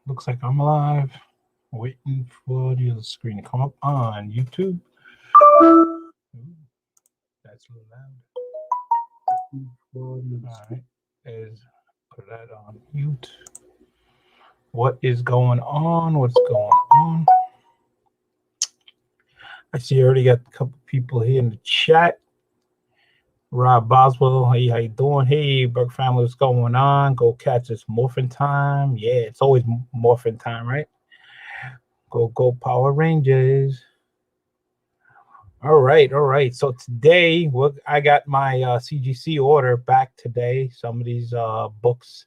Looks like I'm live. Waiting for the other screen to come up on YouTube. Ooh, that's a little loud. All right. Is put that on mute. What is going on? What's going on? I see you already got a couple people here in the chat. Rob Boswell, hey, how you doing? Hey, Burke family, what's going on? Go catch this morphin time. Yeah, it's always morphin time, right? Go Power Rangers. All right, all right. So today, I got my CGC order back today. Some of these books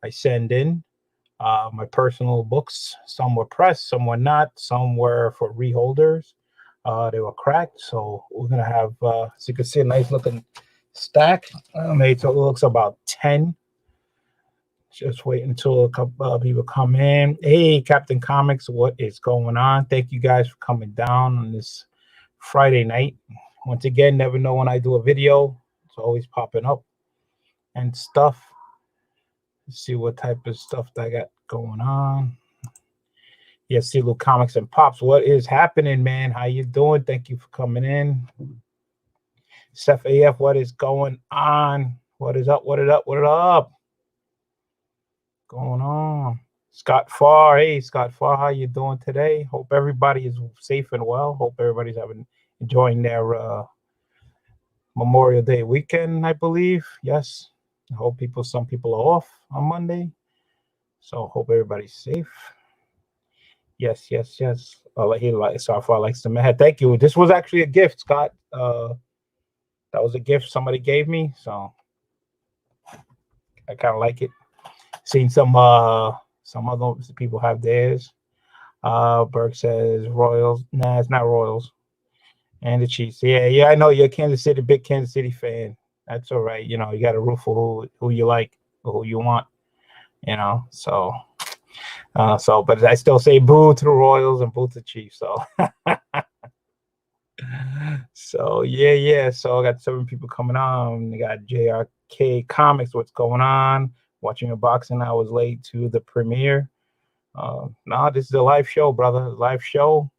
I send in, my personal books. Some were pressed, some were not. Some were for reholders. They were cracked. So we're gonna have, so you can see a nice looking stack. Made so it looks about 10. Just wait until a couple of people come in. Hey, Captain Comics, what is going on? Thank you guys for coming down on this Friday night. Once again, never know when I do a video. It's always popping up and stuff. Let's see what type of stuff that I got going on. Yes, see little comics and pops. What is happening, man? How you doing? Thank you for coming in. Seth AF, what is going on? What is up? What is up? What is up? Going on? Scott Farr. Hey, Scott Farr, how you doing today? Hope everybody is safe and well. Hope everybody's enjoying their Memorial Day weekend, I believe. Yes. I hope some people are off on Monday. So hope everybody's safe. Yes, yes, yes. Scott Farr likes the man. Thank you. This was actually a gift, Scott. That was a gift somebody gave me, so I kind of like it. Seen some other people have theirs. Burke says Royals. Nah, it's not Royals. And the Chiefs. Yeah, I know you're a big Kansas City fan. That's all right. You know, you got to root for who you like or who you want. You know, but I still say boo to the Royals and boo to the Chiefs. So, yeah. So I got 7 people coming on. We got JRK Comics. What's going on? Watching your boxing. I was late to the premiere. No, this is a live show, brother. Live show.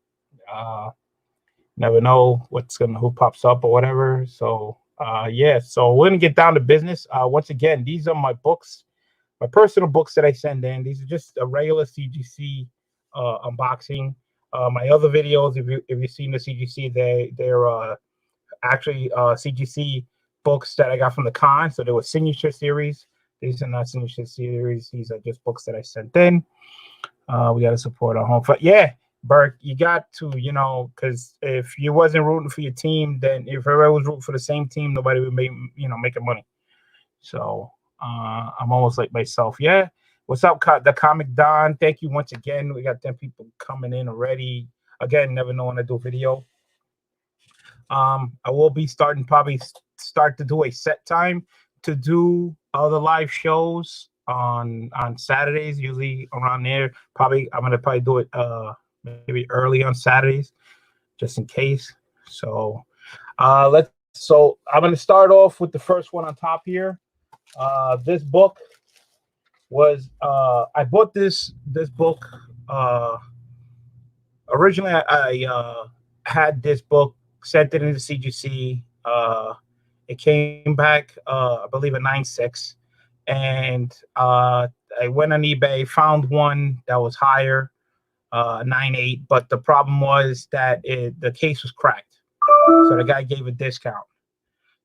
Never know who pops up or whatever. So yeah, so we're gonna get down to business. Once again, these are my books, my personal books that I send in. These are just a regular CGC unboxing. My other videos, if you've seen the CGC, they're actually CGC books that I got from the con. So they were signature series. These are not signature series. These are just books that I sent in. We got to support our home. But yeah, Burke, you got to, because if you wasn't rooting for your team, then if everybody was rooting for the same team, nobody would making money. So I'm almost like myself. Yeah. What's up, the Comic Don? Thank you once again. We got 10 people coming in already. Again, never know when I do a video. I will be probably start to do a set time to do the live shows on Saturdays, usually around there. I'm gonna do it maybe early on Saturdays, just in case. So I'm gonna start off with the first one on top here. This book was I bought this book originally. I had this book, sent it into CGC. It came back, I believe, at 9.6, and I went on eBay, found one that was higher, 9.8. But the problem was that the case was cracked, so the guy gave a discount.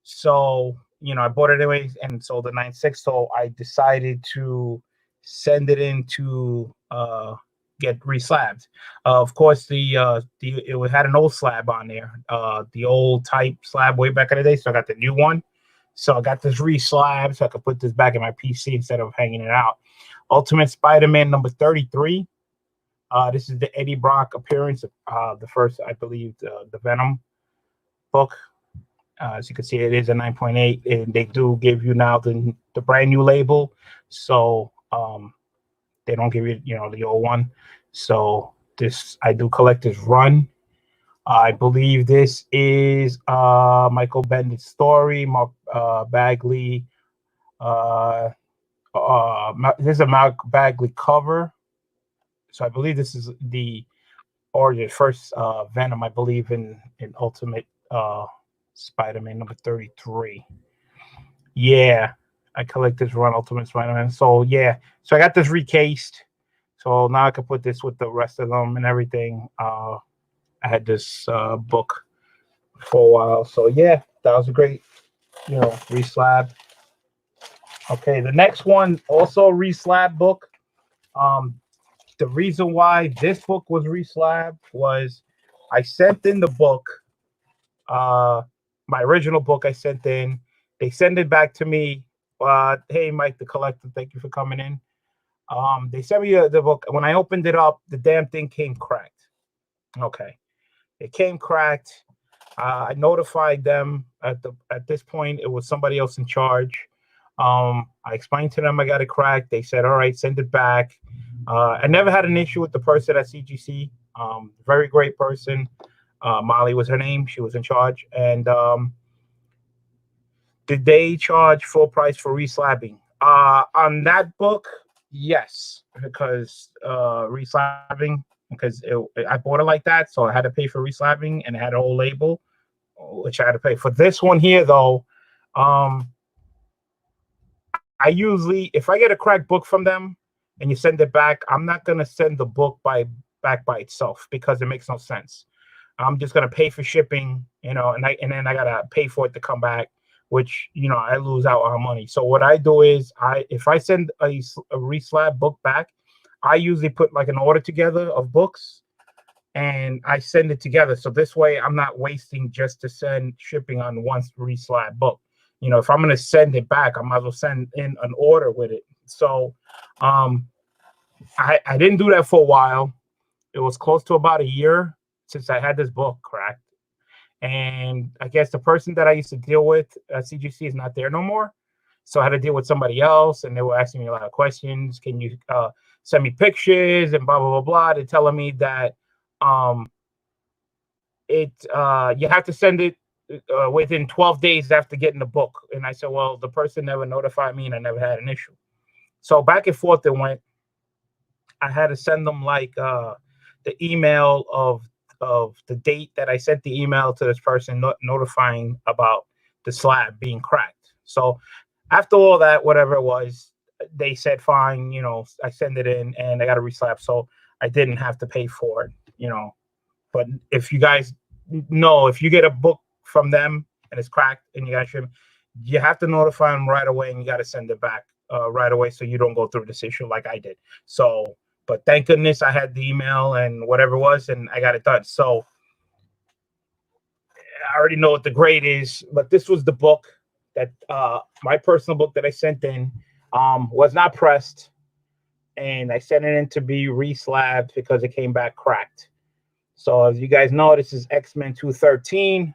So I bought it anyways and sold the 9.6. So I decided to send it in to get reslabbed. Of course, it had an old slab on there, the old type slab way back in the day. So I got the new one. So I got this reslab so I could put this back in my PC instead of hanging it out. Ultimate Spider-Man number 33. This is the Eddie Brock appearance, the first, I believe, the Venom book. As you can see, it is a 9.8, and they do give you now the brand new label. So they don't give you, the old one. So I do collect this run. I believe this is Michael Bennett's story. Mark Bagley. This is a Mark Bagley cover. So I believe this is the origin first Venom, I believe in Ultimate Spider-Man number 33. Yeah, I collect this run Ultimate Spider-Man. So yeah, so I got this recased. So now I can put this with the rest of them and everything. I had this book for a while. So yeah, that was a great, reslab. Okay, the next one also a reslab book. Um, the reason why this book was reslabbed was I sent in the book, uh, my original book. I sent in. They send it back to me. Hey, Mike, the collector, thank you for coming in. They sent me the book. When I opened it up, the damn thing came cracked. Okay, it came cracked. I notified them at this point. It was somebody else in charge. I explained to them I got it cracked. They said, "All right, send it back." I never had an issue with the person at CGC. Very great person. Molly was her name. She was in charge. And did they charge full price for reslabbing? On that book, yes, because reslabbing, because I bought it like that, so I had to pay for reslabbing, and it had a whole label, which I had to pay for. This one here, though, I usually, if I get a cracked book from them and you send it back, I'm not gonna send the book back by itself because it makes no sense. I'm just gonna pay for shipping, and then I gotta pay for it to come back, which I lose out on money. So what I do is if I send a reslab book back, I usually put like an order together of books and I send it together. So this way I'm not wasting just to send shipping on one reslab book. If I'm gonna send it back, I might as well send in an order with it. So I didn't do that for a while. It was close to about a year since I had this book cracked. And I guess the person that I used to deal with at CGC is not there no more. So I had to deal with somebody else, and they were asking me a lot of questions. Can you send me pictures and blah, blah, blah, blah. They're telling me that you have to send it within 12 days after getting the book. And I said, well, the person never notified me and I never had an issue. So back and forth it went. I had to send them like the email of the date that I sent the email to this person notifying about the slab being cracked. So after all that, whatever it was, they said, fine, I send it in and I got a reslab. So I didn't have to pay for it, But if you guys know, if you get a book from them and it's cracked and you got to ship, you have to notify them right away and you got to send it back right away so you don't go through this issue like I did. So, but thank goodness I had the email and whatever it was and I got it done. So I already know what the grade is, but this was the book that my personal book that I sent in was not pressed, and I sent it in to be reslabbed because it came back cracked. So as you guys know, this is X-Men 213.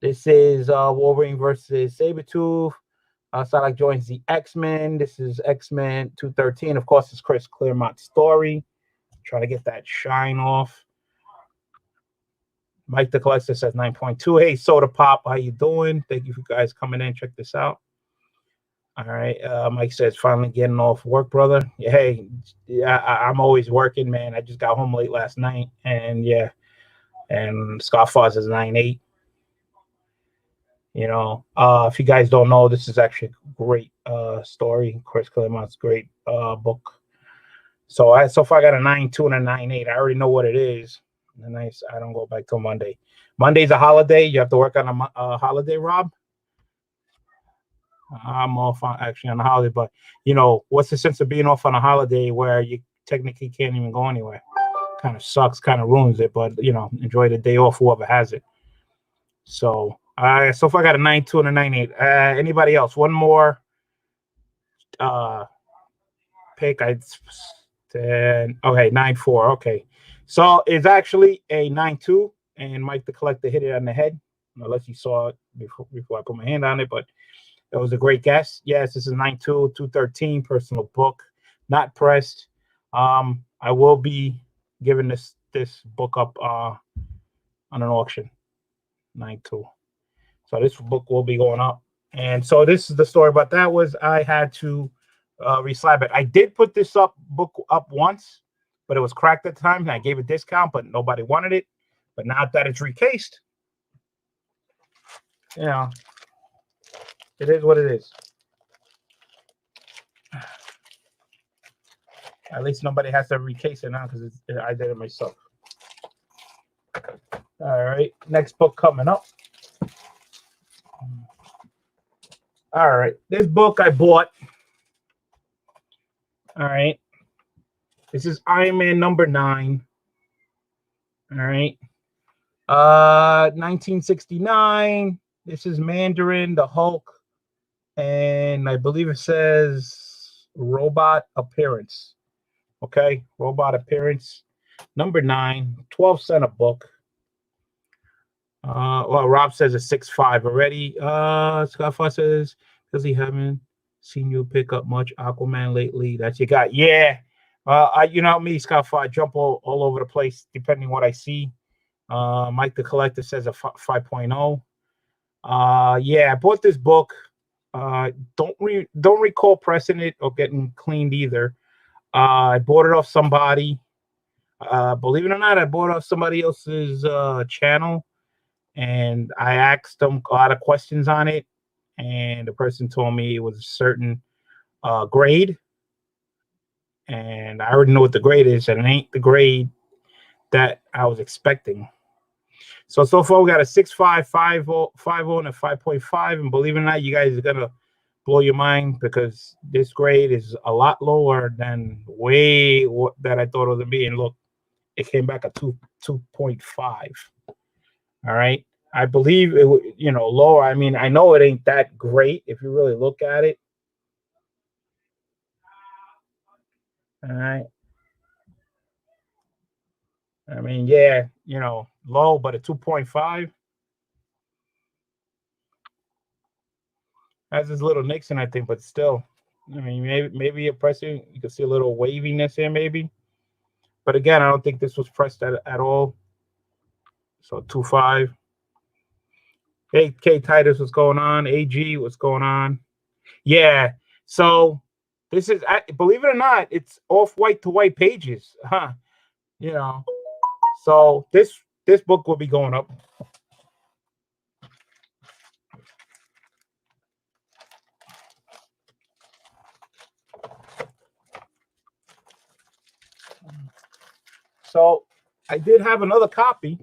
This is Wolverine versus Sabretooth. Psylocke joins the X-Men. This is X-Men 213. Of course, it's Chris Claremont's story. Try to get that shine off. Mike the Collector says 9.2. Hey, Soda Pop, how you doing? Thank you for guys coming in. Check this out. All right. Mike says, finally getting off work, brother. Hey, yeah, I'm always working, man. I just got home late last night. And yeah. And Scarfoz is 9.8. If you guys don't know, this is actually a great story. Chris Claremont's great book. So far I got a 9.2 and a 9.8. I already know what it is. And I don't go back till Monday. Monday's a holiday. You have to work on a holiday, Rob. I'm off on a holiday, but what's the sense of being off on a holiday where you technically can't even go anywhere? Kind of sucks, kind of ruins it, but enjoy the day off, whoever has it. So so far I got a 9.2 and a 9.8. Anybody else? One more pick. Okay, 9.4. Okay. So it's actually a 9.2, and Mike the Collector hit it on the head. Unless you saw it before I put my hand on it, but it was a great guess. Yes, this is 9.2, 213 personal book, not pressed. I will be giving this book up on an auction. 9.2. So this book will be going up. And so this is the story about that was I had to reslab it. I did put this book up once, but it was cracked at the time, and I gave a discount, but nobody wanted it. But now that it's recased, you know, it is what it is. At least nobody has to recase it now because I did it myself. All right, next book coming up. All right, this book I bought. All right, this is Iron Man number 9. All right, 1969. This is Mandarin, the Hulk, and I believe it says robot appearance. Okay, robot appearance, number 9, 12-cent a book. Well, Rob says it's 6.5 already. Scott Foss says, does he haven't seen you pick up much Aquaman lately? That you got? Yeah. You know me, Scott Foss, I jump all over the place depending what I see. Mike the Collector says a 5.0. Yeah, I bought this book. Don't recall pressing it or getting cleaned either. I bought it off somebody. Believe it or not, I bought it off somebody else's channel. And I asked them a lot of questions on it, and the person told me it was a certain grade, and I already know what the grade is, and it ain't the grade that I was expecting. So far we got a 6.5, 5.0, and a 5.5, and believe it or not, you guys are gonna blow your mind because this grade is a lot lower than that I thought it was gonna be. And look, it came back at 2.5. All right. I believe it, lower. I mean, I know it ain't that great if you really look at it. All right. I mean, yeah, low, but a 2.5 has this little Nixon, I think, but still, I mean, maybe a pressing, you can see a little waviness here, maybe. But again, I don't think this was pressed at all. So 2.5. Hey, K Titus, what's going on? AG, what's going on? Yeah. So this is, believe it or not, it's off white to white pages, huh? So this book will be going up. So I did have another copy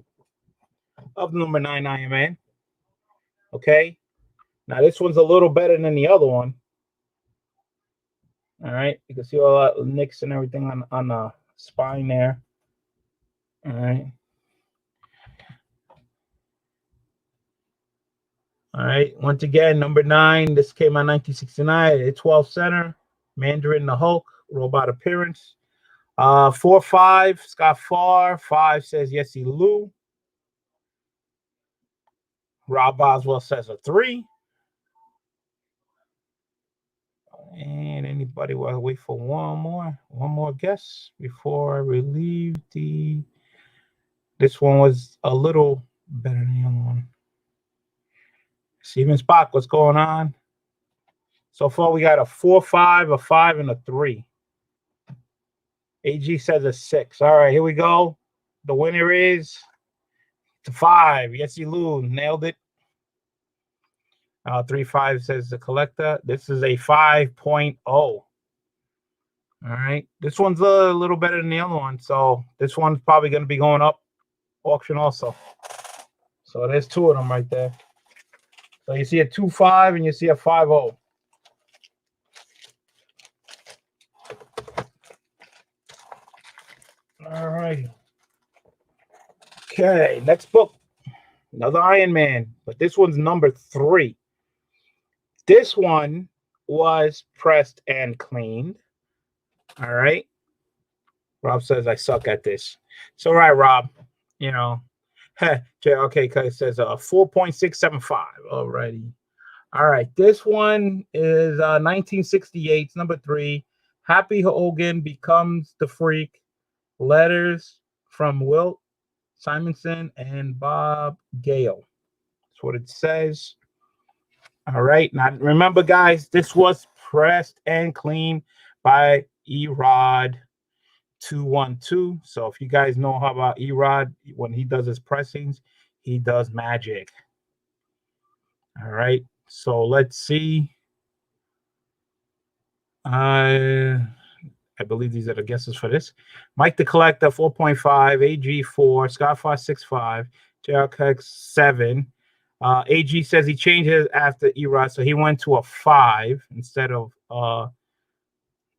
of number 9 Iron Man. Okay. Now this one's a little better than the other one. All right. You can see all that nicks and everything on the spine there. All right. All right. Once again, number 9. This came out 1969. It's 12 center. Mandarin the Hulk. Robot appearance. 4.5. Scott Farr. 5 says Yessie Lou. Rob Boswell says a 3. And anybody will wait for one more guess before I relieve the. This one was a little better than the other one. Steven Spock, what's going on? So far, we got a 4.5, a 5, and a 3. AG says a 6. All right, here we go. The winner is the 5. Yessie Lou nailed it. 3.5 says the collector. This is a 5.0. All right. This one's a little better than the other one. So this one's probably going to be going up auction also. So there's 2 of them right there. So you see a 2.5 and you see a 5.0. All right. Okay, next book. Another Iron Man, but this one's number 3. This one was pressed and cleaned. All right. Rob says I suck at this. So, all right, Rob. Okay, because it says 4.675. Alrighty. All right. This one is 1968. It's number 3. Happy Hogan becomes the Freak. Letters from Wilt Simonson and Bob Gale. That's what it says. All right. Now, remember, guys, this was pressed and cleaned by Erod. 212. So if you guys know how about Erod, when he does his pressings, he does magic. All right. So let's see. I believe these are the guesses for this. Mike the Collector 4.5, AG 4, Skyfire 6.5, JRX 7. AG says he changed it after Erod, so he went to a 5 instead of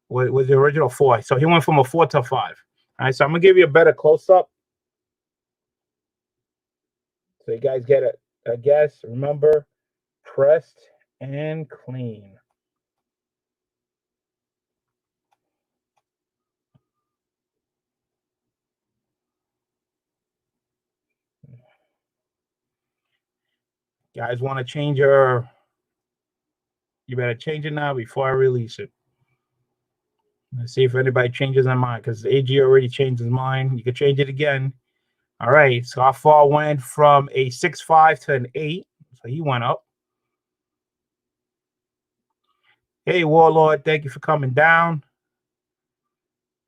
what was the original 4. So he went from a 4 to a 5. All right, so I'm gonna give you a better close-up. So you guys get a guess. Remember, pressed and clean. Guys want to change you better change it now before I release it. Let's see if anybody changes their mind, because AG already changed his mind. You can change it again. All right, so our fall went from a 6.5 to an 8, so he went up. Hey, Warlord, thank you for coming down.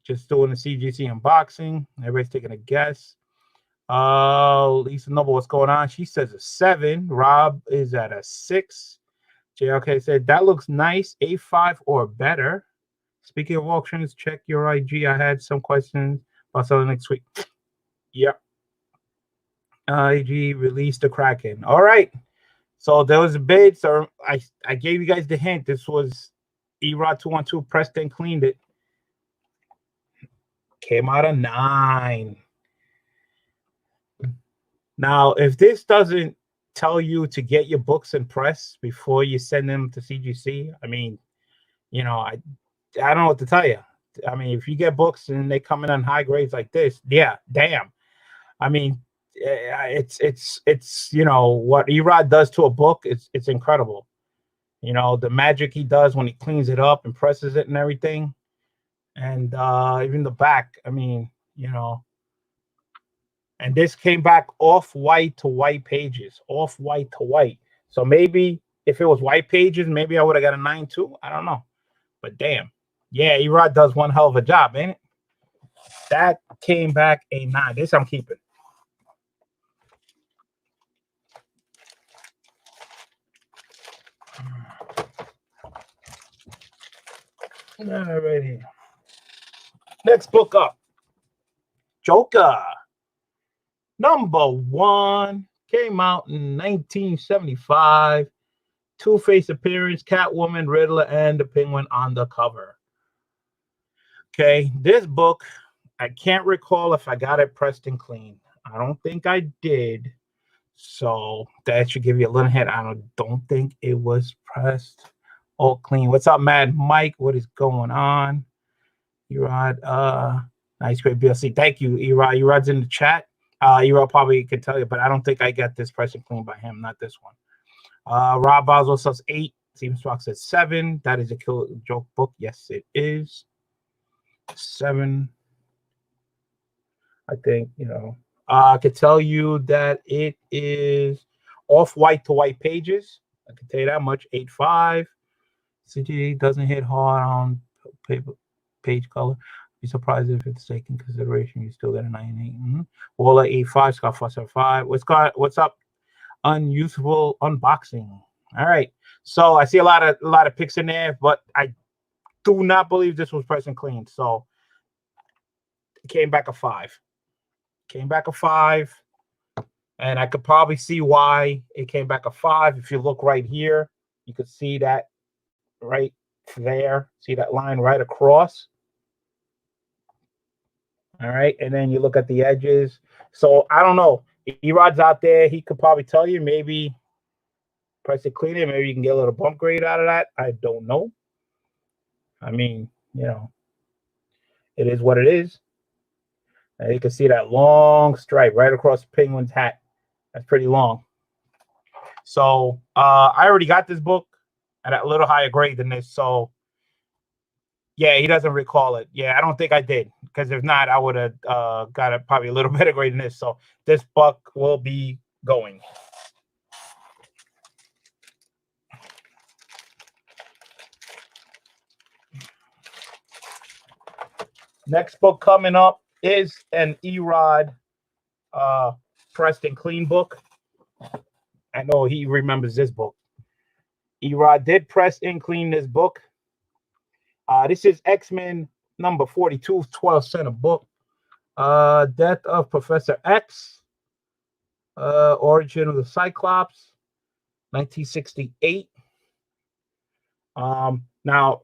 Just doing the CGC unboxing. Everybody's taking a guess. Lisa Noble, what's going on? She says a 7. Rob is at a 6. JLK said that looks nice. A5 or better. Speaking of auctions, check your IG. I had some questions about selling next week. Yep. IG released the Kraken. All right. So there was a bid. So I gave you guys the hint. This was Erod 212 pressed and cleaned it. Came out a 9. Now, if this doesn't tell you to get your books in press before you send them to CGC, I mean, you know, I don't know what to tell you. I mean, if you get books and they come in on high grades like this, yeah, damn. I mean, it's you know what Erod does to a book. It's incredible. You know the magic he does when he cleans it up and presses it and everything, and even the back. I mean, you know. And this came back off white to white pages, off white to white. So maybe if it was white pages, maybe I would have got a 9 too. I don't know. But damn. Yeah, Erod does one hell of a job, ain't it? That came back a 9. This I'm keeping. Alrighty. Next book up. Joker. #1 came out in 1975. Two-Face appearance, Catwoman, Riddler, and the Penguin on the cover. Okay, this book, I can't recall if I got it pressed and clean. I don't think I did. So that should give you a little hint. I don't think it was pressed or clean. What's up, Mad Mike? What is going on? Erod, nice, great BLC. Thank you, Erod. Erod's in the chat. Erod probably could tell you, but I don't think I got this pressed and clean by him, not this one. Rob Boswell says 8. Steven Spark says 7. That is a Kill Joke book. Yes, it is. 7. I think, you know, I could tell you that it is off white to white pages. I can tell you that much. 8.5. CG doesn't hit hard on paper page color. Be surprised if it's taken consideration. You still get a 9.8. Waller 8.5. Scott 4.75. What's up? Unusable unboxing. All right. So I see a lot of picks in there, but I do not believe this was pressed and clean. So it came back a 5. Came back a 5. And I could probably see why it came back a 5. If you look right here, you could see that right there. See that line right across. All right. And then you look at the edges. So I don't know. Erod's out there. He could probably tell you maybe press it cleaner. Maybe you can get a little bump grade out of that. I don't know. I mean, you know, it is what it is. And you can see that long stripe right across the Penguin's hat. That's pretty long. So I already got this book at a little higher grade than this. So yeah, he doesn't recall it. Yeah, I don't think I did, because if not, I would have got it probably a little better grade than this. So this book will be going. Next book coming up is an Erod pressed and clean book. I know he remembers this book. Erod did press and clean this book. This is X-Men number 42, 12 cent a book. Death of Professor X. Origin of the Cyclops, 1968. Now,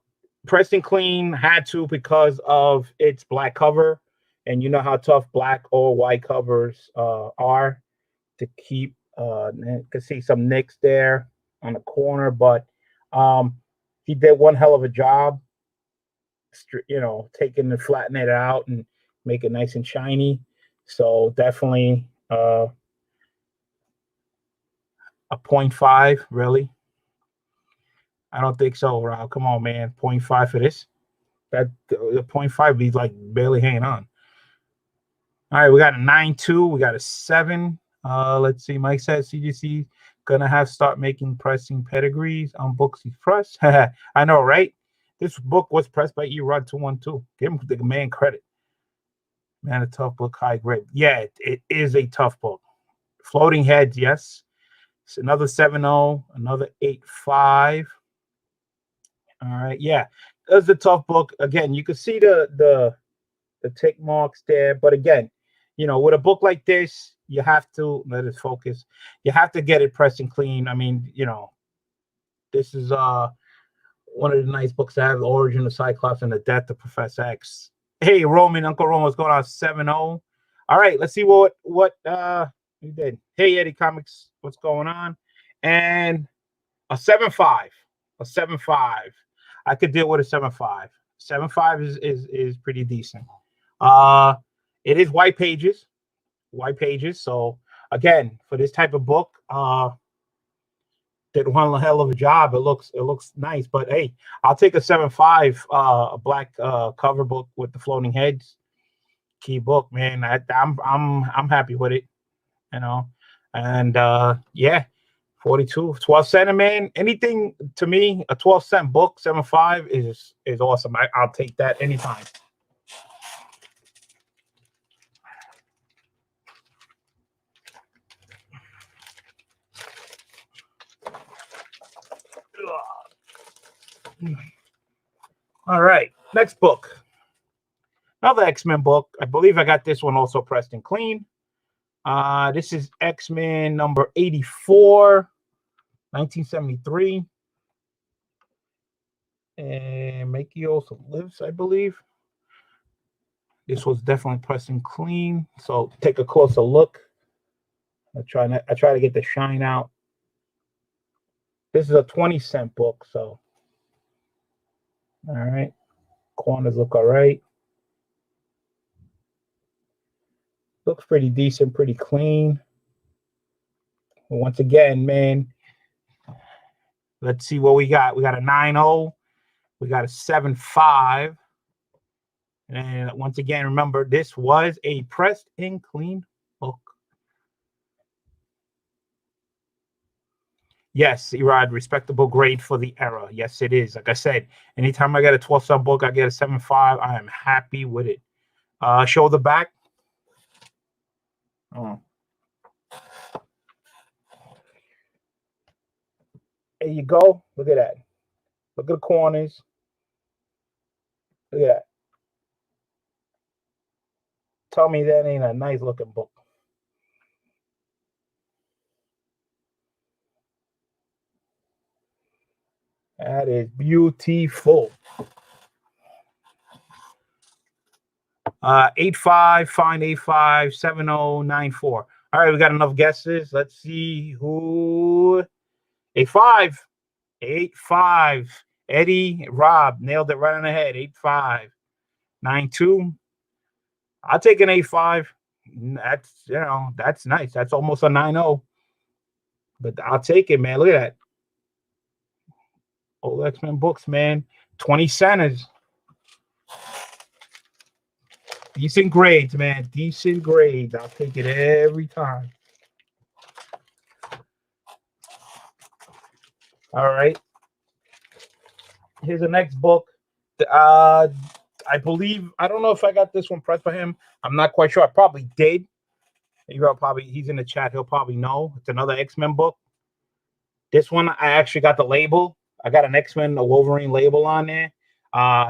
Preston Clean had to because of its black cover, and you know how tough black or white covers are to keep. You can see some nicks there on the corner, but he did one hell of a job, taking and flattening it out and make it nice and shiny. So definitely a 0.5, really. I don't think so, Rob. Come on, man. 0.5 for this. That the 0.5 be like barely hanging on. All right, we got a 9.2. We got a 7. Let's see. Mike says CGC gonna have start making pressing pedigrees on books he's pressed. I know, right? This book was pressed by Erod 212. Give him the man credit. Man, a tough book, high grade. Yeah, it is a tough book. Floating Heads, yes. It's another 7.0, another 8.5. All right, yeah, that's a tough book. Again, you can see the tick marks there, but again, with a book like this, you have to let it focus. You have to get it pressed and clean. I mean, this is one of the nice books that have the origin of Cyclops and the death of Professor X. Hey, Roman, Uncle Roman, what's going on? 7.0. All right, let's see what you did. Hey, Eddie Comics, what's going on? And a 7.5. A 7.5. I could deal with a 7.5. 7.5 is pretty decent. It is white pages. White pages. So again, for this type of book, did one hell of a job. It looks nice. But hey, I'll take a 7.5, a black cover book with the floating heads. Key book, man. I'm happy with it. And yeah. 42, 12 cent, man. Anything to me, a 12-cent book, 7.5 is awesome. I'll take that anytime. All right, next book. Another X-Men book. I believe I got this one also pressed and clean. This is X-Men number 84, 1973. And Makey also lives, I believe. This was definitely pressed and clean. So take a closer look. I try to get the shine out. This is a 20-cent book, so all right. Corners look all right. Looks pretty decent, pretty clean. Once again, man, let's see what we got. We got a 9.0. We got a 7.5. And once again, remember, this was a pressed and clean book. Yes, Erod, respectable grade for the era. Yes, it is. Like I said, anytime I get a 12-cent book, I get a 7.5. I am happy with it. Show the back. Oh. There you go. Look at that. Look at the corners. Look at that. Tell me that ain't a nice looking book. That is beautiful. 8.5, fine 8.5, 7.0, 9.4. All right, we got enough guesses. Let's see who. 8.5. 8.5. Eddie, Rob nailed it right on the head. 8.5. 9.2. I'll take an 8.5. That's nice. That's almost a 9.0. But I'll take it, man. Look at that. Old X-Men books, man. 20 centers. Decent grades, man. Decent grades. I'll take it every time. All right. Here's the next book. I I believe, I don't know if I got this one pressed by him. I'm not quite sure. I probably did. He's in the chat. He'll probably know. It's another X-Men book. This one, I actually got the label. I got an X-Men, a Wolverine label on there.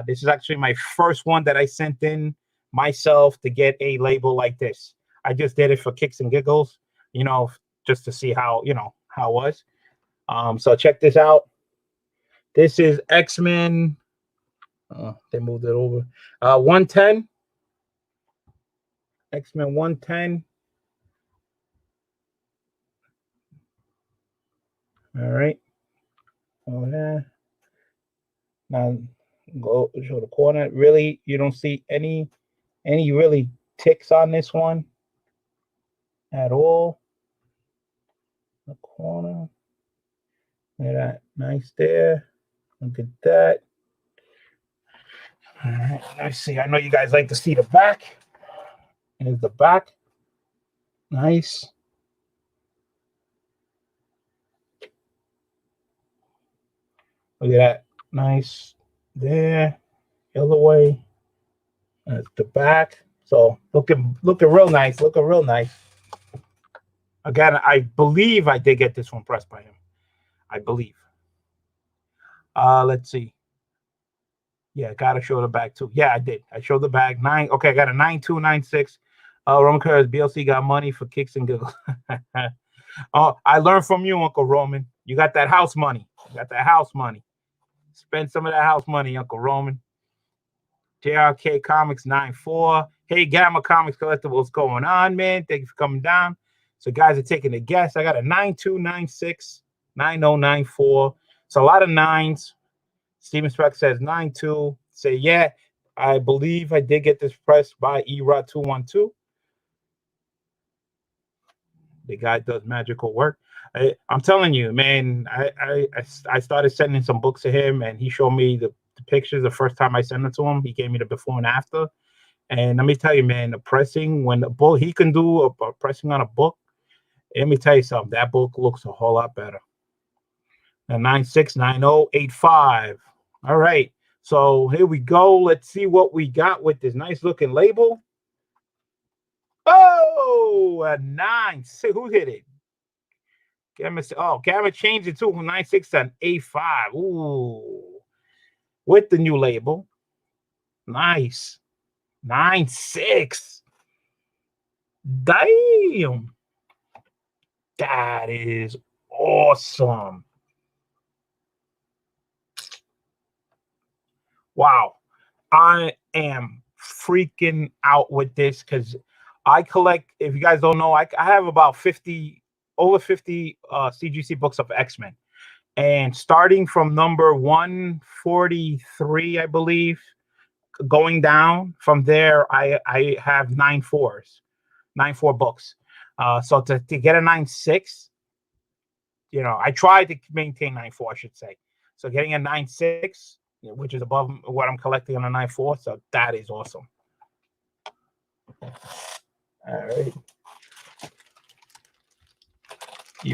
This is actually my first one that I sent in myself to get a label like this. I just did it for kicks and giggles, just to see how it was. So check this out. This is X-Men. They moved it over. 110. X-Men 110. All right. Oh, now go show the corner. Really, you don't see any really ticks on this one at all. The corner. Look at that. Nice there. Look at that. All right. Let's see. I know you guys like to see the back. Here's the back. Nice. Look at that. Nice there. The other way. That's the back. So looking real nice. Looking real nice. Again, I believe I did get this one pressed by him. I believe. Let's see. Yeah, gotta show the back too. Yeah, I did. I showed the back. 9. Okay, I got a 9296. Roman Curtis, BLC got money for kicks and giggles. Oh, I learned from you, Uncle Roman. You got that house money. You got that house money. Spend some of that house money, Uncle Roman. JRK Comics 94. Hey, Gamma Comics Collectible, what's going on, man? Thank you for coming down. So guys are taking a guess. I got a 9296, 9094. So a lot of nines. Steven Speck says 92. Say, yeah, I believe I did get this pressed by EROD212. The guy does magical work. I'm telling you, man, I started sending some books to him, and he showed me the pictures the first time I sent it to him. He gave me the before and after. And let me tell you, man, the pressing, when the book, he can do a pressing on a book. Let me tell you something, that book looks a whole lot better. Now, 969085. All right. So here we go. Let's see what we got with this nice looking label. Oh, a 9-6. Who hit it? Gamma changed it to 96 and 85. Ooh. With the new label. Nice. 9-6. Damn. That is awesome. Wow. I am freaking out with this because I collect, if you guys don't know, I have about over 50 CGC books of X-Men. And starting from number 143, I believe, going down from there, I have 94 books. So to get a 96, I tried to maintain 94, I should say. So getting a 96, which is above what I'm collecting on a 94, so that is awesome. All right.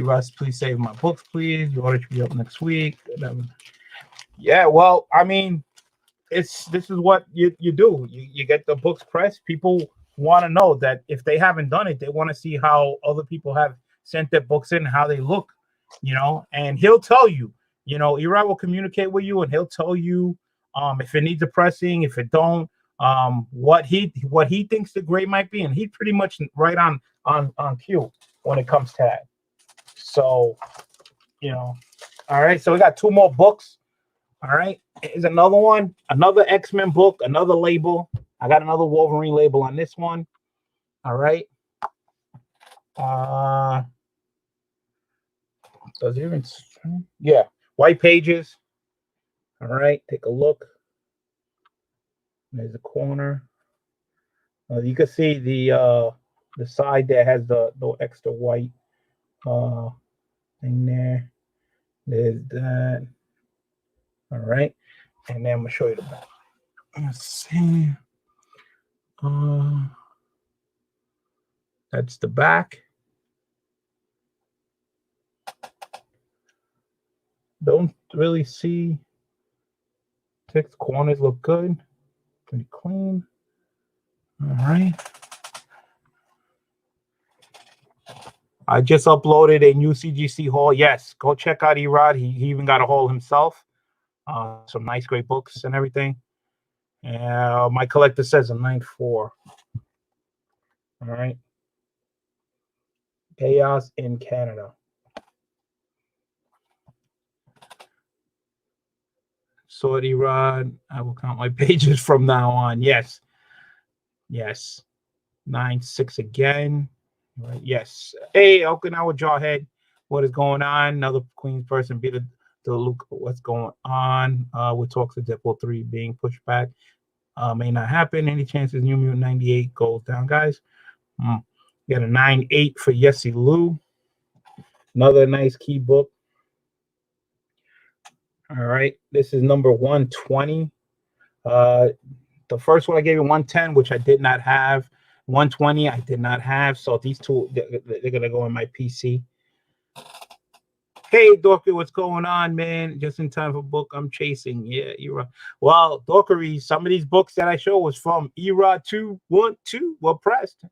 Russ, please save my books, please. You order to be up next week. Yeah, well, I mean, this is what you do. You get the books pressed. People want to know that if they haven't done it, they want to see how other people have sent their books in, how they look, and he'll tell you, Eli will communicate with you and he'll tell you if it needs a pressing, if it don't, what he thinks the grade might be, and he's pretty much right on cue when it comes to that. So, all right. So we got 2 more books. All right. Here's another one, another X-Men book, another label. I got another Wolverine label on this one. All right. Does it even? Yeah. White pages. All right. Take a look. There's a corner. You can see the side that has the extra white thing there. There's that. All right. And then I'm gonna show you the back. Let's see. That's the back. Don't really see. 6 corners look good. Pretty clean. All right. I just uploaded a new CGC haul. Yes, go check out Erod. He even got a haul himself. Some nice, great books and everything. My collector says a 9.4. All right. Chaos in Canada. Sword Erod. I will count my pages from now on. Yes. Yes. 9.6 again. Right. Yes. Hey, Okinawa Jawhead. What is going on? Another Queens person beat the look. What's going on? With talks of Deadpool 3 being pushed back. May not happen. Any chances New Mutant 98 goes down, guys? Got a 9.8 for Yessie Lou. Another nice key book. All right. This is number 120. The first one I gave you 110, which I did not have. 120 I did not have. So these two, they're going to go in my PC. Hey, Dorky, what's going on, man? Just in time for book I'm chasing. Yeah, Erod. Well, Dorkery, some of these books that I show was from Erod 212. Well pressed.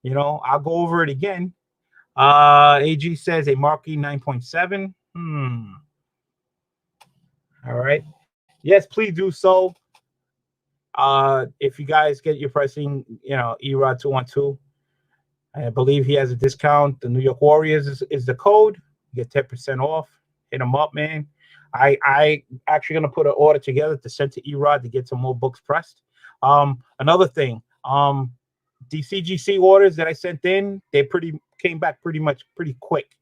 You know, I'll go over it again. AG says a marquee 9.7. All right. Yes, please do so. If you guys get your pricing, you know, Erod 212. I believe he has a discount. The New York Warriors is the code. You get 10% off. Hit him up, man. I actually gonna put an order together to send to Erod to get some more books pressed. Another thing, the CGC orders that I sent in, they came back pretty quick.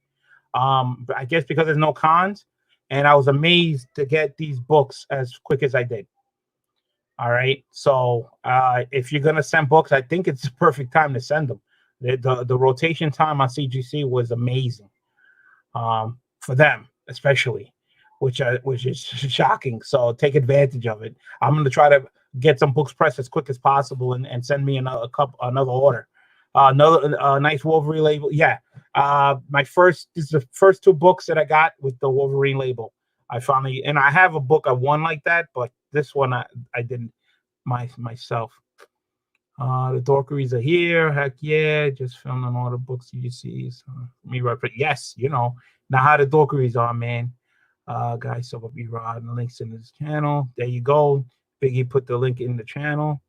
I guess because there's no cons, and I was amazed to get these books as quick as I did. All right, so if you're gonna send books, I think it's the perfect time to send them. The rotation time on CGC was amazing, for them especially, which is shocking. So take advantage of it. I'm gonna try to get some books pressed as quick as possible and send me another order. Another nice Wolverine label. Yeah, this is the first two books that I got with the Wolverine label. I finally, and I have a book of one like that, but this one I didn't myself. The Dorkeries are here. Heck yeah, just filming all the books you see. So me right, but yes, you know now how the Dorkeries are, man. Guys, so be Rod and links in his channel. There you go. Biggie put the link in the channel.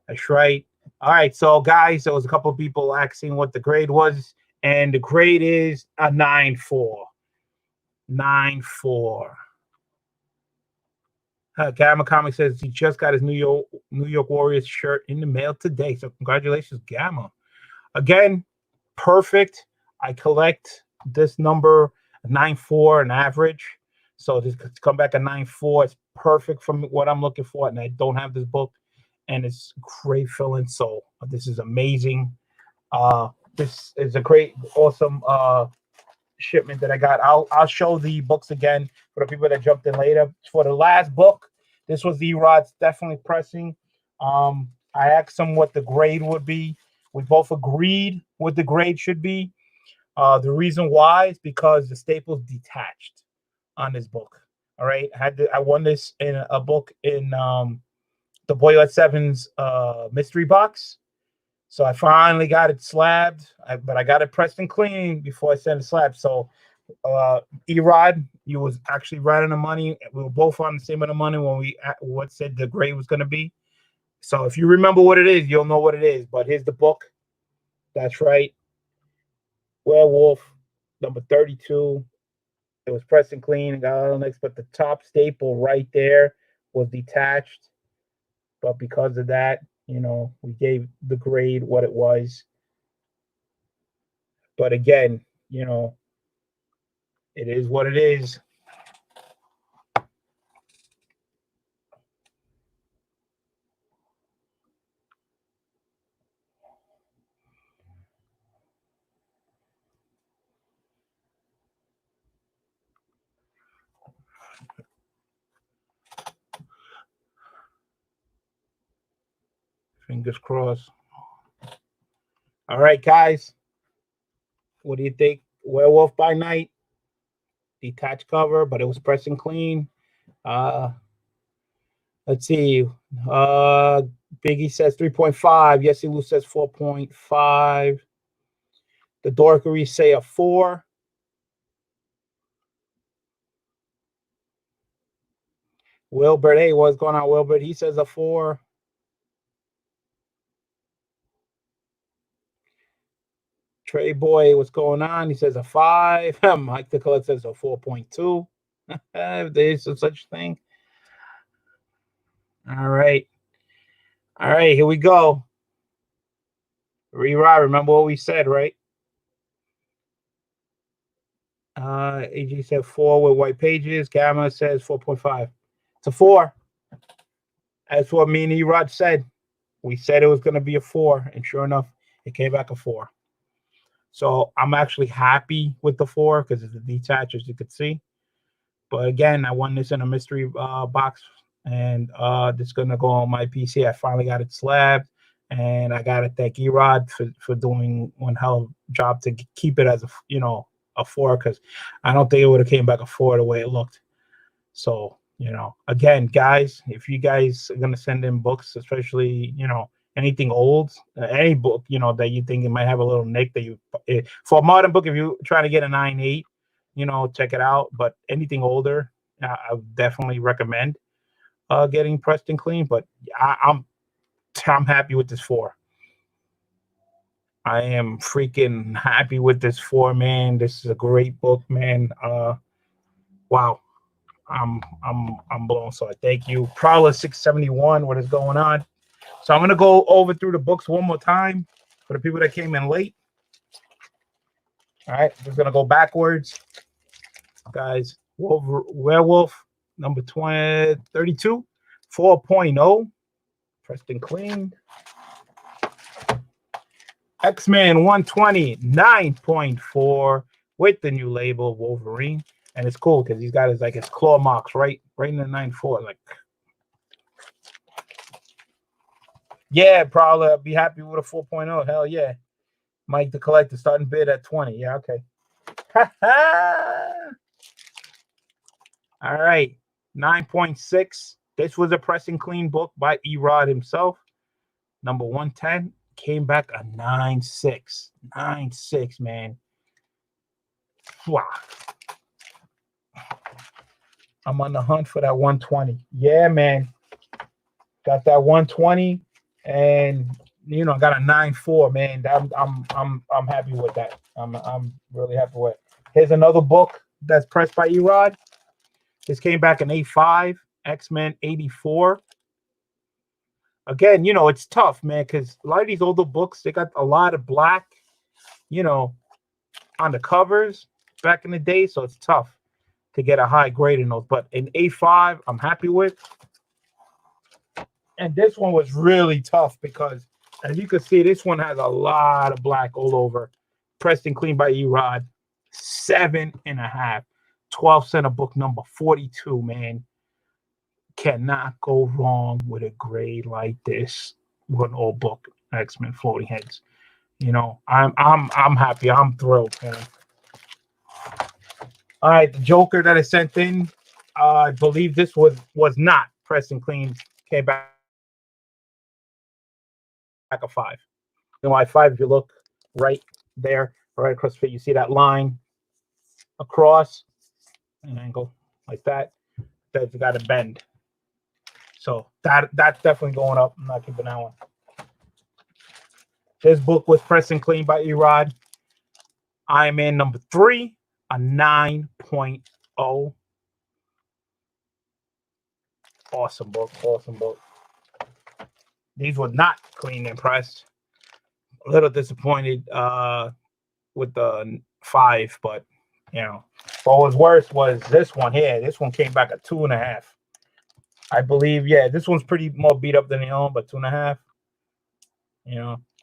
That's right. All right, so guys, there was a couple of people asking what the grade was, and the grade is a 9.4. 9.4. Gamma Comic says he just got his New York Warriors shirt in the mail today. So congratulations, Gamma. Again, perfect. I collect this number 9.4 an average. So this to come back at 9.4 is perfect for what I'm looking for. And I don't have this book, and it's great filling. So this is amazing. This is a great, awesome shipment that I got. I'll show the books again for the people that jumped in later. For the last book, this was the Erod's definitely pressing. I asked him what the grade would be. We both agreed what the grade should be. The reason why is because the staples detached on this book. All right, I won this in a book in the Boy at Seven's mystery box. So I finally got it slabbed, but I got it pressed and clean before I sent it slabbed. So Erod, you was actually right on the money. We were both on the same amount of money when we what said the grade was going to be. So if you remember what it is, you'll know what it is. But here's the book. That's right. Werewolf, number 32. It was pressed and clean and got all the next, but the top staple right there was detached. But because of that, you know, we gave the grade what it was. But again, you know, it is what it is. Fingers crossed. All right, guys. What do you think? Werewolf by Night, detached cover, but it was pressed and clean. Let's see. Biggie says 3.5. Yesy Lou says 4.5. The Dorkeries say a 4. Wilbert, hey, what's going on, Wilbert? He says a 4. Trey Boy, what's going on? He says a 5. Mike the Collect says a 4.2. If there's such thing. All right. All right, here we go. Rerod, remember what we said, right? AG said 4 with white pages. Gamma says 4.5. It's a 4. That's what me and Erod said. We said it was going to be a 4, and sure enough, it came back a 4. So I'm actually happy with the 4 because it's a detach, as you could see. But again, I won this in a mystery box, and this is going to go on my PC. I finally got it slabbed, and I got to thank Erod for doing one hell of a job to keep it as a 4, because I don't think it would have came back a 4 the way it looked. So, again, guys, if you guys are going to send in books, especially, anything old, any book, that you think it might have a little nick that for a modern book, if you're trying to get a 9.8, check it out. But anything older, I would definitely recommend getting pressed and clean. But I'm happy with this 4. I am freaking happy with this 4, man. This is a great book, man. Wow. I'm blown. So I thank you. Prowler 671. What is going on? So I'm gonna go over through the books one more time for the people that came in late. All right, just gonna go backwards, guys. Werewolf number 32, 4.0, pressed and cleaned. X-Men 120, 9.4 with the new label Wolverine. And it's cool because he's got his claw marks right in the 9.4. Like, yeah, probably I'd be happy with a 4.0. Hell yeah. Mike the Collector starting bid at 20. Yeah, okay. All right. 9.6. This was a press and clean book by Erod himself. Number 110 came back a 9.6. 9.6, man. Wow. I'm on the hunt for that 120. Yeah, man. Got that 120, and I got a 9.4, man. I'm happy with that. I'm really happy with it. Here's another book that's pressed by Erod. This came back in 8.5, X-Men 84. Again, it's tough, man, because a lot of these older books, they got a lot of black, on the covers back in the day, so it's tough to get a high grade in those. But in 8.5, I'm happy with. And this one was really tough because, as you can see, this one has a lot of black all over. Pressed and clean by Erod. 7.5. 12 cent book number 42, man. Cannot go wrong with a grade like this with an old book, X-Men Floating Heads. I'm happy. I'm thrilled, man. All right, the Joker that I sent in, I believe this was not pressed and clean. Came back a 5. Why 5? If you look right there, right across the feet, you see that line across an angle like that. That's got to bend. So that's definitely going up. I'm not keeping that one. This book was pressed and clean by Erod. Iron Man number 3, a 9.0. Awesome book. Awesome book. These were not clean and pressed. A little disappointed with the 5, but what was worse was this one here. This one came back at 2.5. I believe, yeah, this one's pretty more beat up than the other, but 2.5.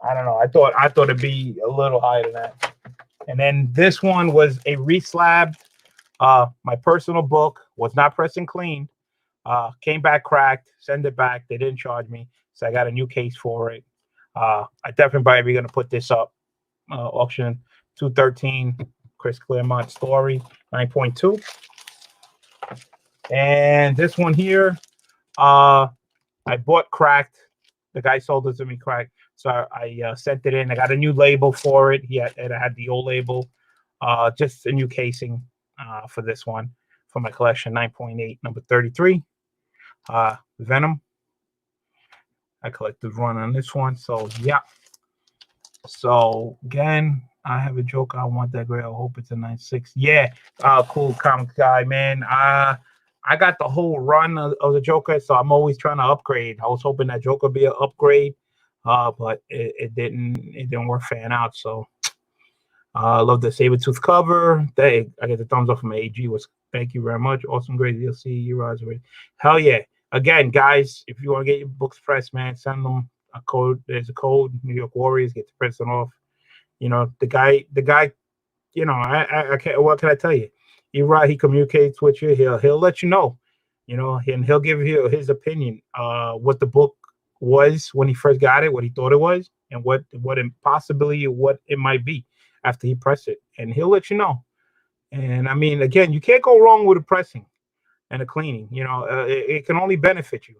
I don't know. I thought it'd be a little higher than that. And then this one was a reslabbed. My personal book was not pressed and cleaned. Came back cracked. Send it back. They didn't charge me, so I got a new case for it. I definitely probably going to put this up. Auction 213, Chris Claremont story 9.2. And this one here I bought cracked. The guy sold it to me cracked. So I sent it in. I got a new label for it. And I had the old label. Just a new casing for this one for my collection 9.8 number 33. Venom. I collected run on this one. So yeah. So again, I have a Joker. I want that great. I hope it's a 9.6. Yeah. Cool comic guy, man. I got the whole run of the Joker, so I'm always trying to upgrade. I was hoping that Joker be an upgrade, but it didn't work fan out. So I love the Sabretooth cover. I get the thumbs up from AG. Thank you very much. Awesome, great DLC. You guys are hell yeah. Again, guys, if you want to get your books pressed, man, send them a code. There's a code. New York Warriors get the percent off. You know, the guy. You know, I can't. What can I tell you? You're right. He communicates with you. He'll let you know. You know, and he'll give you his opinion. What the book was when he first got it, what he thought it was, and what it might be after he pressed it, and he'll let you know. And I mean, again, you can't go wrong with a pressing and a cleaning. You know, it can only benefit you.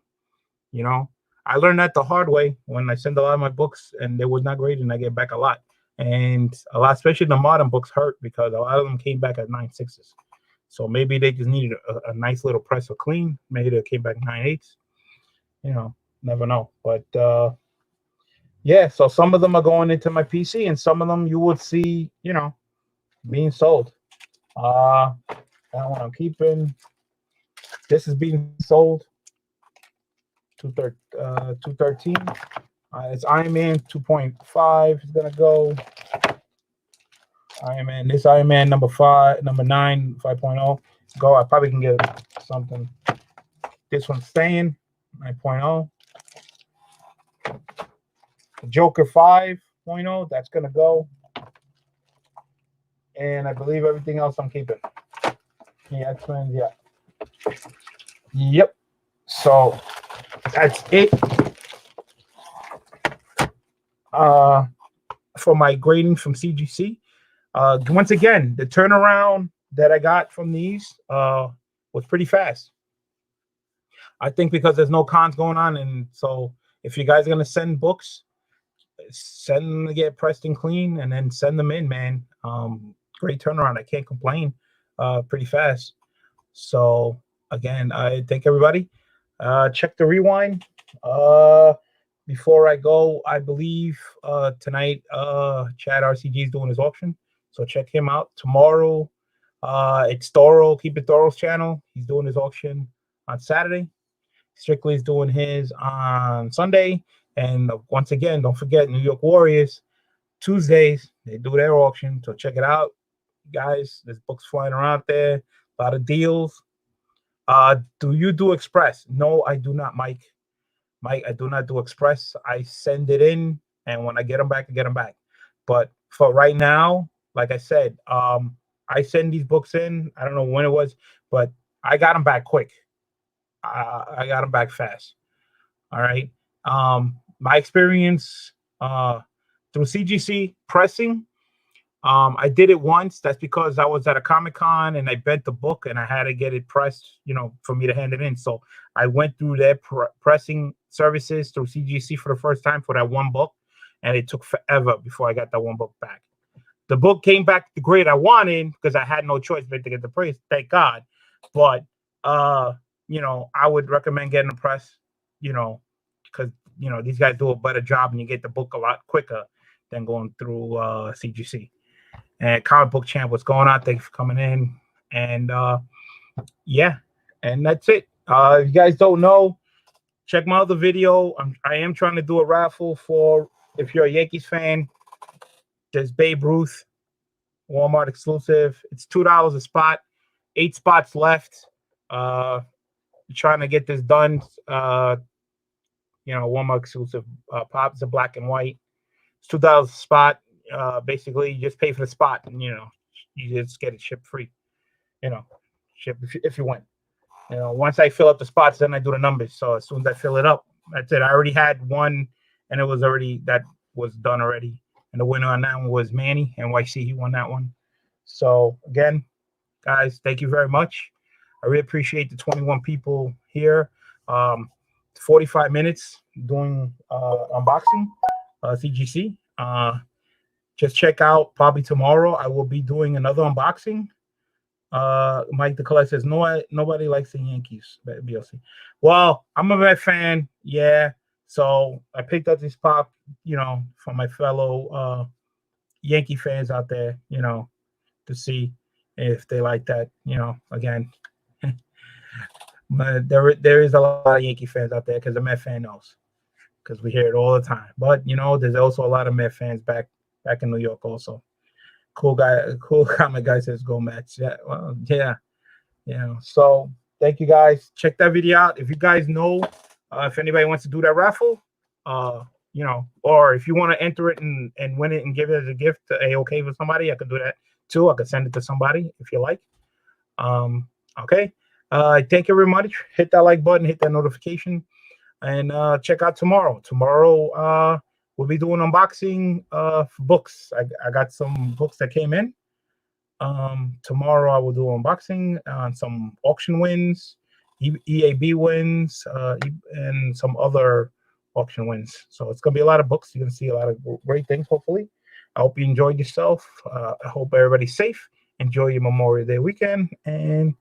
You know, I learned that the hard way when I send a lot of my books and they was not great, and I get back a lot. And a lot, especially the modern books, hurt because a lot of them came back at 9.6s. So maybe they just needed a nice little press or clean. Maybe they came back 9.8s. You know, never know. But yeah, so some of them are going into my PC, and some of them you would see, you know, being sold. That one I'm keeping. This is being sold. 213. It's Iron Man 2.5 is gonna go. Iron Man. This Iron Man number 9, 5.0. Go. I probably can get something. This one's staying 9.0. Joker 5.0. That's gonna go. And I believe everything else I'm keeping. Yeah, X-Men. Yeah. Yep. So that's it. For my grading from CGC. Once again, the turnaround that I got from these was pretty fast. I think because there's no cons going on, and so if you guys are gonna send books, send them to get pressed and clean, and then send them in, man. Great turnaround. I can't complain. Pretty fast. So again, I thank everybody. Check the rewind. Before I go, I believe tonight Chad RCG is doing his auction, so check him out. Tomorrow, it's Thorough, Keep It Thoro's channel. He's doing his auction on Saturday. Strictly is doing his on Sunday. And once again, don't forget New York Warriors, Tuesdays, they do their auction, so check it out. Guys, there's books flying around there, a lot of deals. Do you do Express? No, I do not, Mike. Mike, I do not do Express. I send it in, and when I get them back, I get them back. But for right now, like I said, I send these books in. I don't know when it was, but I got them back quick. I got them back fast. All right. My experience through CGC pressing, I did it once. That's because I was at a Comic-Con and I bent the book and I had to get it pressed, you know, for me to hand it in. So I went through their pressing services through CGC for the first time for that one book, and it took forever before I got that one book back. The book came back the grade I wanted because I had no choice but to get the price, thank God. But you know, I would recommend getting a press, you know, because you know these guys do a better job and you get the book a lot quicker than going through CGC. And Comic Book Champ, what's going on? Thanks for coming in. And yeah, and that's it. If you guys don't know, check my other video. I am trying to do a raffle for, if you're a Yankees fan, there's Babe Ruth, Walmart exclusive. It's $2 a spot, 8 spots left. Trying to get this done. You know, Walmart exclusive pops are black and white. It's $2 a spot. Basically, you just pay for the spot, and you know, you just get it shipped free. You know, ship if you win. You know, once I fill up the spots, then I do the numbers. So as soon as I fill it up, that's it. I already had one, and that was done already. And the winner on that one was Manny NYC. He won that one. So again, guys, thank you very much. I really appreciate the 21 people here. Um, 45 minutes doing unboxing, CGC. Just check out probably tomorrow. I will be doing another unboxing. Mike the Colette says nobody likes the Yankees. BLC. Well, I'm a Met fan, yeah. So I picked up this pop, from my fellow Yankee fans out there, to see if they like that, again. But there is a lot of Yankee fans out there because the Met fan knows, because we hear it all the time. But there's also a lot of Met fans back in New York also. Cool comment guy says go Mets. Yeah, well, yeah. So thank you guys. Check that video out. If you guys know if anybody wants to do that raffle, or if you want to enter it and win it and give it as a gift to A-OK with somebody, I could do that too. I could send it to somebody if you like. Okay. Thank you very much. Hit that like button, hit that notification, and check out tomorrow. Tomorrow we'll be doing unboxing for books. I got some books that came in. Tomorrow I will do unboxing on some auction wins, EAB wins, and some other auction wins. So it's gonna be a lot of books. You're gonna see a lot of great things. Hopefully, I hope you enjoyed yourself. I hope everybody's safe. Enjoy your Memorial Day weekend, and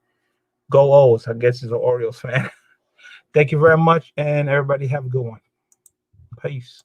go O's. I guess he's an Orioles fan. Thank you very much, and everybody have a good one. Peace.